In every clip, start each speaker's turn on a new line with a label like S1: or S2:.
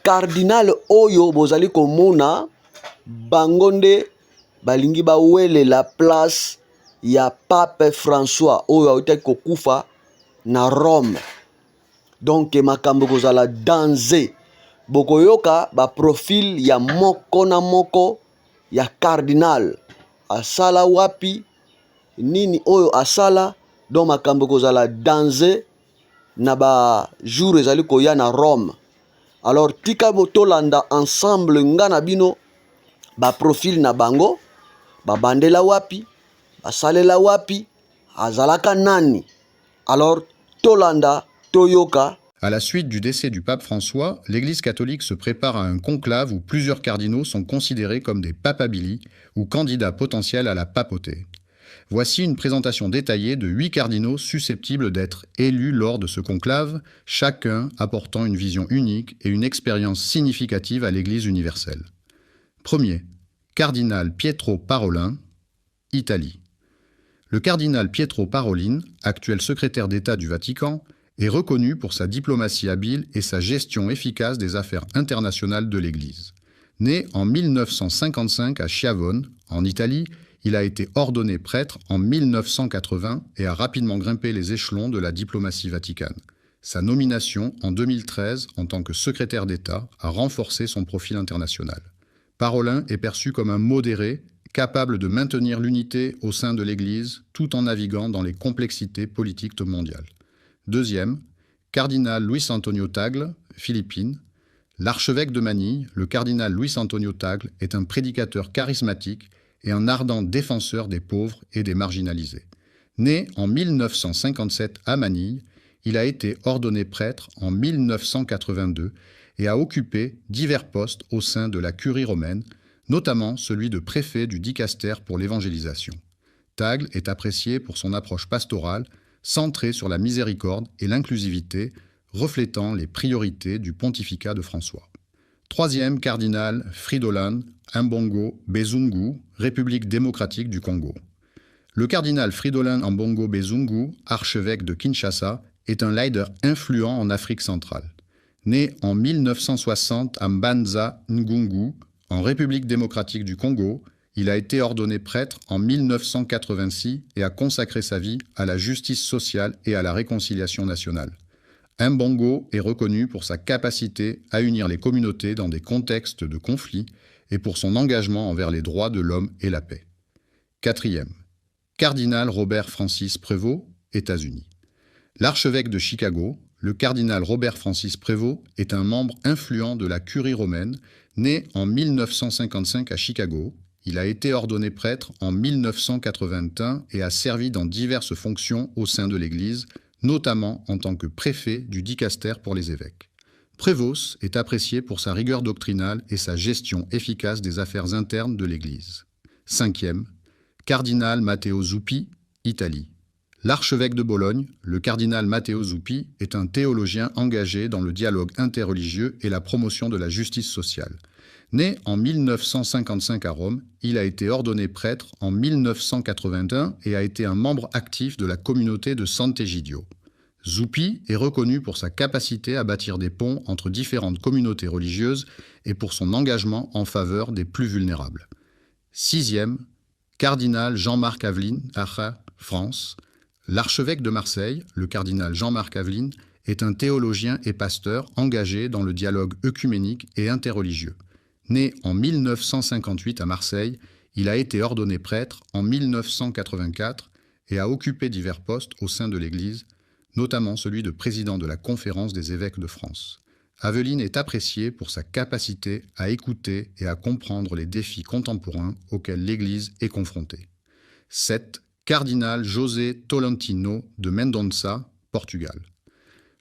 S1: Cardinal oyo bozali komona bangonde balingi bawele la place ya Pape François oyo awutaki kokufa na Rome. Donc makambo kozala danger. Bokoyoka profil ya moko na moko ya cardinal. Asala wapi nini oyo asala. Donc makambo kozala danger na jour ezali koya na Rome. Alors tika botolanda ensemble nga na bino profil na bango, bandela wapi, basalela wapi, azalaka nani. Alors tolanda toyoka.
S2: À la suite du décès du pape François, l'Église catholique se prépare à un conclave où plusieurs cardinaux sont considérés comme des papabili ou candidats potentiels à la papauté. Voici une présentation détaillée de 8 cardinaux susceptibles d'être élus lors de ce conclave, chacun apportant une vision unique et une expérience significative à l'Église universelle. Premier, cardinal Pietro Parolin, Italie. Le cardinal Pietro Parolin, actuel secrétaire d'État du Vatican, est reconnu pour sa diplomatie habile et sa gestion efficace des affaires internationales de l'Église. Né en 1955 à Schiavone, en Italie, il a été ordonné prêtre en 1980 et a rapidement grimpé les échelons de la diplomatie vaticane. Sa nomination en 2013 en tant que secrétaire d'État a renforcé son profil international. Parolin est perçu comme un modéré, capable de maintenir l'unité au sein de l'Église tout en naviguant dans les complexités politiques mondiales. Deuxième, cardinal Luis Antonio Tagle, Philippines. L'archevêque de Manille, le cardinal Luis Antonio Tagle, est un prédicateur charismatique et un ardent défenseur des pauvres et des marginalisés. Né en 1957 à Manille, il a été ordonné prêtre en 1982 et a occupé divers postes au sein de la curie romaine, notamment celui de préfet du dicaster pour l'évangélisation. Tagle est apprécié pour son approche pastorale, centrée sur la miséricorde et l'inclusivité, reflétant les priorités du pontificat de François. Troisième cardinal Fridolin Ambongo Bezungu, République démocratique du Congo. Le cardinal Fridolin Ambongo Bezungu, archevêque de Kinshasa, est un leader influent en Afrique centrale. Né en 1960 à Mbanza Ngungu, en République démocratique du Congo, il a été ordonné prêtre en 1986 et a consacré sa vie à la justice sociale et à la réconciliation nationale. Mbongo est reconnu pour sa capacité à unir les communautés dans des contextes de conflit et pour son engagement envers les droits de l'homme et la paix. Quatrième, cardinal Robert Francis Prévost, États-Unis. L'archevêque de Chicago, le cardinal Robert Francis Prévost, est un membre influent de la curie romaine, né en 1955 à Chicago. Il a été ordonné prêtre en 1981 et a servi dans diverses fonctions au sein de l'Église, notamment en tant que préfet du dicaster pour les évêques. Prévost est apprécié pour sa rigueur doctrinale et sa gestion efficace des affaires internes de l'Église. Cinquième, cardinal Matteo Zuppi, Italie. L'archevêque de Bologne, le cardinal Matteo Zuppi, est un théologien engagé dans le dialogue interreligieux et la promotion de la justice sociale. Né en 1955 à Rome, il a été ordonné prêtre en 1981 et a été un membre actif de la communauté de Sant'Egidio. Zuppi est reconnu pour sa capacité à bâtir des ponts entre différentes communautés religieuses et pour son engagement en faveur des plus vulnérables. Sixième, cardinal Jean-Marc Aveline, Acha, France. L'archevêque de Marseille, le cardinal Jean-Marc Aveline, est un théologien et pasteur engagé dans le dialogue œcuménique et interreligieux. Né en 1958 à Marseille, il a été ordonné prêtre en 1984 et a occupé divers postes au sein de l'Église, notamment celui de président de la Conférence des évêques de France. Aveline est apprécié pour sa capacité à écouter et à comprendre les défis contemporains auxquels l'Église est confrontée. 7. Cardinal José Tolentino de Mendonça, Portugal.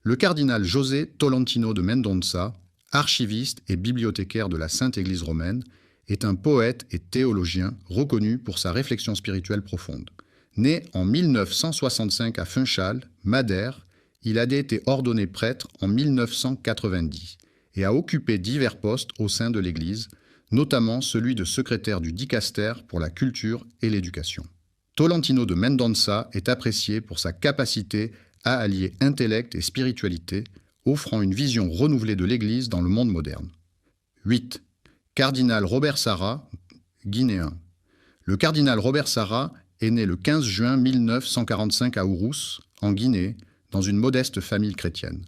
S2: Le cardinal José Tolentino de Mendonça, archiviste et bibliothécaire de la Sainte Église romaine, est un poète et théologien reconnu pour sa réflexion spirituelle profonde. Né en 1965 à Funchal, Madère, il a été ordonné prêtre en 1990 et a occupé divers postes au sein de l'Église, notamment celui de secrétaire du dicaster pour la culture et l'éducation. Tolentino de Mendonça est apprécié pour sa capacité à allier intellect et spiritualité, offrant une vision renouvelée de l'Église dans le monde moderne. 8. Cardinal Robert Sarah, guinéen. Le cardinal Robert Sarah est né le 15 juin 1945 à Ourous, en Guinée, dans une modeste famille chrétienne.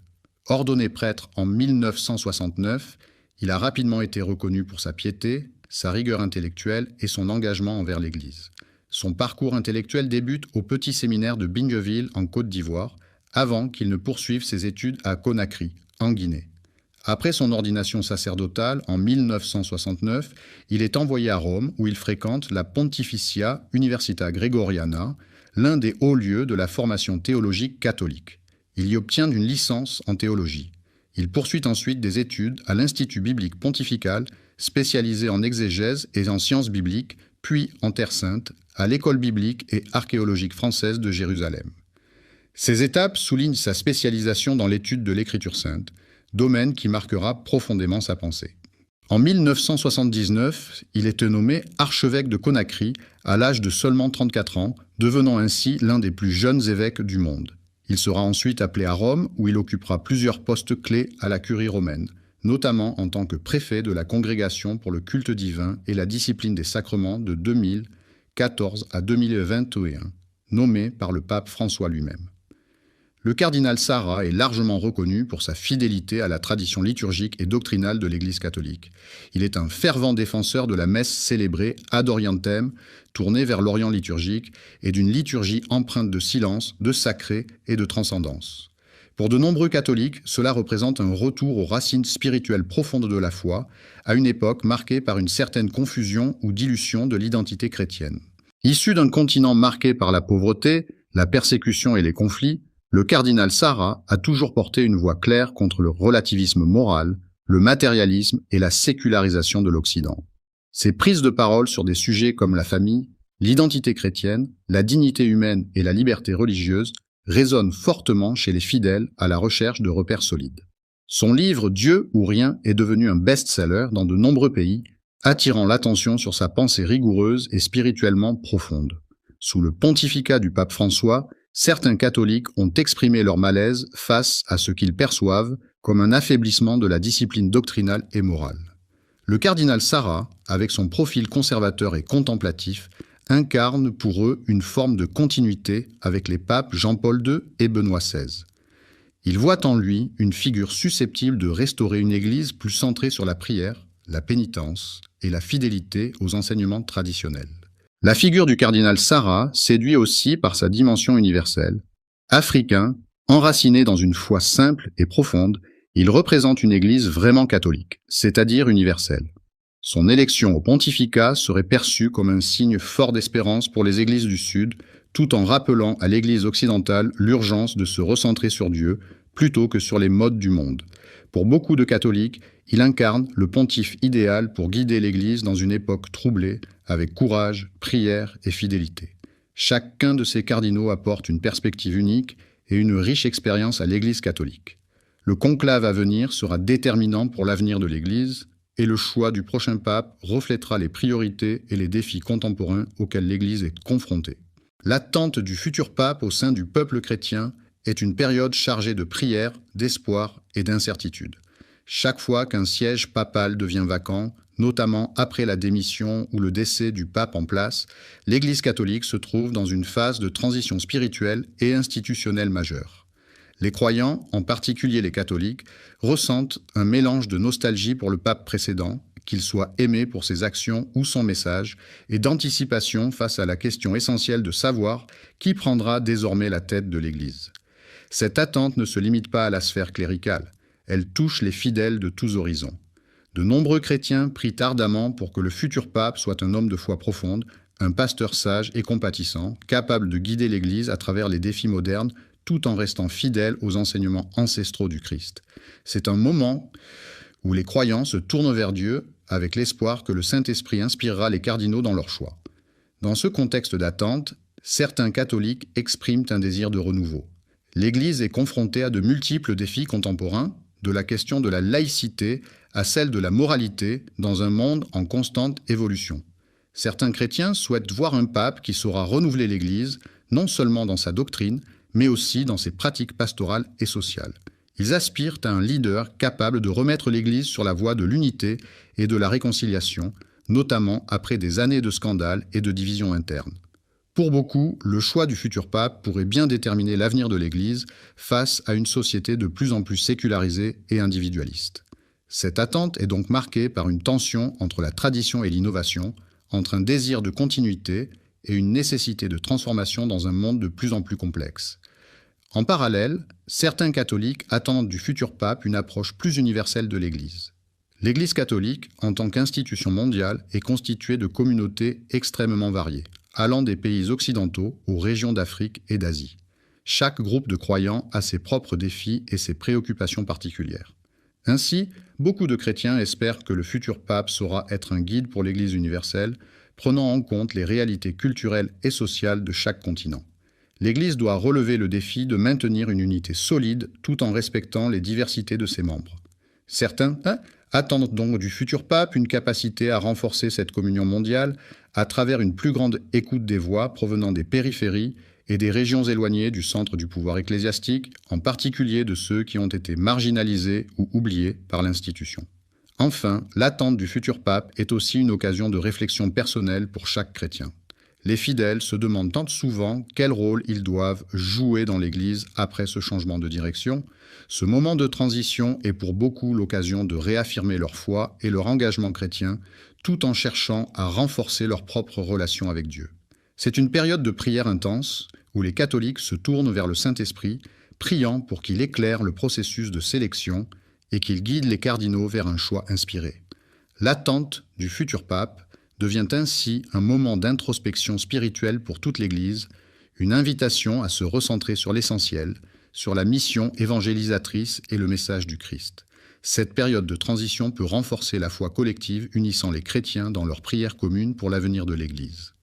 S2: Ordonné prêtre en 1969, il a rapidement été reconnu pour sa piété, sa rigueur intellectuelle et son engagement envers l'Église. Son parcours intellectuel débute au petit séminaire de Bingueville, en Côte d'Ivoire, avant qu'il ne poursuive ses études à Conakry, en Guinée. Après son ordination sacerdotale, en 1969, il est envoyé à Rome, où il fréquente la Pontificia Università Gregoriana, l'un des hauts lieux de la formation théologique catholique. Il y obtient une licence en théologie. Il poursuit ensuite des études à l'Institut biblique pontifical, spécialisé en exégèse et en sciences bibliques, puis en Terre Sainte, à l'École biblique et archéologique française de Jérusalem. Ces étapes soulignent sa spécialisation dans l'étude de l'Écriture sainte, domaine qui marquera profondément sa pensée. En 1979, il est nommé archevêque de Conakry à l'âge de seulement 34 ans, devenant ainsi l'un des plus jeunes évêques du monde. Il sera ensuite appelé à Rome, où il occupera plusieurs postes clés à la curie romaine, notamment en tant que préfet de la Congrégation pour le culte divin et la discipline des sacrements de 2014 à 2021, nommé par le pape François lui-même. Le cardinal Sarah est largement reconnu pour sa fidélité à la tradition liturgique et doctrinale de l'Église catholique. Il est un fervent défenseur de la messe célébrée ad orientem, tournée vers l'Orient liturgique, et d'une liturgie empreinte de silence, de sacré et de transcendance. Pour de nombreux catholiques, cela représente un retour aux racines spirituelles profondes de la foi, à une époque marquée par une certaine confusion ou dilution de l'identité chrétienne. Issu d'un continent marqué par la pauvreté, la persécution et les conflits, le cardinal Sarah a toujours porté une voix claire contre le relativisme moral, le matérialisme et la sécularisation de l'Occident. Ses prises de parole sur des sujets comme la famille, l'identité chrétienne, la dignité humaine et la liberté religieuse résonnent fortement chez les fidèles à la recherche de repères solides. Son livre « Dieu ou rien » est devenu un best-seller dans de nombreux pays, attirant l'attention sur sa pensée rigoureuse et spirituellement profonde. Sous le pontificat du pape François, certains catholiques ont exprimé leur malaise face à ce qu'ils perçoivent comme un affaiblissement de la discipline doctrinale et morale. Le cardinal Sarah, avec son profil conservateur et contemplatif, incarne pour eux une forme de continuité avec les papes Jean-Paul II et Benoît XVI. Ils voient en lui une figure susceptible de restaurer une Église plus centrée sur la prière, la pénitence et la fidélité aux enseignements traditionnels. La figure du cardinal Sarah séduit aussi par sa dimension universelle. Africain, enraciné dans une foi simple et profonde, il représente une Église vraiment catholique, c'est-à-dire universelle. Son élection au pontificat serait perçue comme un signe fort d'espérance pour les églises du Sud, tout en rappelant à l'Église occidentale l'urgence de se recentrer sur Dieu plutôt que sur les modes du monde. Pour beaucoup de catholiques, il incarne le pontife idéal pour guider l'Église dans une époque troublée, avec courage, prière et fidélité. Chacun de ces cardinaux apporte une perspective unique et une riche expérience à l'Église catholique. Le conclave à venir sera déterminant pour l'avenir de l'Église, et le choix du prochain pape reflètera les priorités et les défis contemporains auxquels l'Église est confrontée. L'attente du futur pape au sein du peuple chrétien est une période chargée de prière, d'espoir et d'incertitude. Chaque fois qu'un siège papal devient vacant, notamment après la démission ou le décès du pape en place, l'Église catholique se trouve dans une phase de transition spirituelle et institutionnelle majeure. Les croyants, en particulier les catholiques, ressentent un mélange de nostalgie pour le pape précédent, qu'il soit aimé pour ses actions ou son message, et d'anticipation face à la question essentielle de savoir qui prendra désormais la tête de l'Église. Cette attente ne se limite pas à la sphère cléricale, elle touche les fidèles de tous horizons. De nombreux chrétiens prient ardemment pour que le futur pape soit un homme de foi profonde, un pasteur sage et compatissant, capable de guider l'Église à travers les défis modernes, tout en restant fidèle aux enseignements ancestraux du Christ. C'est un moment où les croyants se tournent vers Dieu avec l'espoir que le Saint-Esprit inspirera les cardinaux dans leur choix. Dans ce contexte d'attente, certains catholiques expriment un désir de renouveau. L'Église est confrontée à de multiples défis contemporains, de la question de la laïcité à celle de la moralité dans un monde en constante évolution. Certains chrétiens souhaitent voir un pape qui saura renouveler l'Église, non seulement dans sa doctrine, mais aussi dans ses pratiques pastorales et sociales. Ils aspirent à un leader capable de remettre l'Église sur la voie de l'unité et de la réconciliation, notamment après des années de scandales et de divisions internes. Pour beaucoup, le choix du futur pape pourrait bien déterminer l'avenir de l'Église face à une société de plus en plus sécularisée et individualiste. Cette attente est donc marquée par une tension entre la tradition et l'innovation, entre un désir de continuité et une nécessité de transformation dans un monde de plus en plus complexe. En parallèle, certains catholiques attendent du futur pape une approche plus universelle de l'Église. L'Église catholique, en tant qu'institution mondiale, est constituée de communautés extrêmement variées, allant des pays occidentaux aux régions d'Afrique et d'Asie. Chaque groupe de croyants a ses propres défis et ses préoccupations particulières. Ainsi, beaucoup de chrétiens espèrent que le futur pape saura être un guide pour l'Église universelle, prenant en compte les réalités culturelles et sociales de chaque continent. L'Église doit relever le défi de maintenir une unité solide tout en respectant les diversités de ses membres. Certains attendent donc du futur pape une capacité à renforcer cette communion mondiale à travers une plus grande écoute des voix provenant des périphéries et des régions éloignées du centre du pouvoir ecclésiastique, en particulier de ceux qui ont été marginalisés ou oubliés par l'institution. Enfin, l'attente du futur pape est aussi une occasion de réflexion personnelle pour chaque chrétien. Les fidèles se demandent tant souvent quel rôle ils doivent jouer dans l'Église après ce changement de direction. Ce moment de transition est pour beaucoup l'occasion de réaffirmer leur foi et leur engagement chrétien, tout en cherchant à renforcer leur propre relation avec Dieu. C'est une période de prière intense où les catholiques se tournent vers le Saint-Esprit, priant pour qu'il éclaire le processus de sélection et qu'il guide les cardinaux vers un choix inspiré. L'attente du futur pape devient ainsi un moment d'introspection spirituelle pour toute l'Église, une invitation à se recentrer sur l'essentiel, sur la mission évangélisatrice et le message du Christ. Cette période de transition peut renforcer la foi collective unissant les chrétiens dans leur prière commune pour l'avenir de l'Église.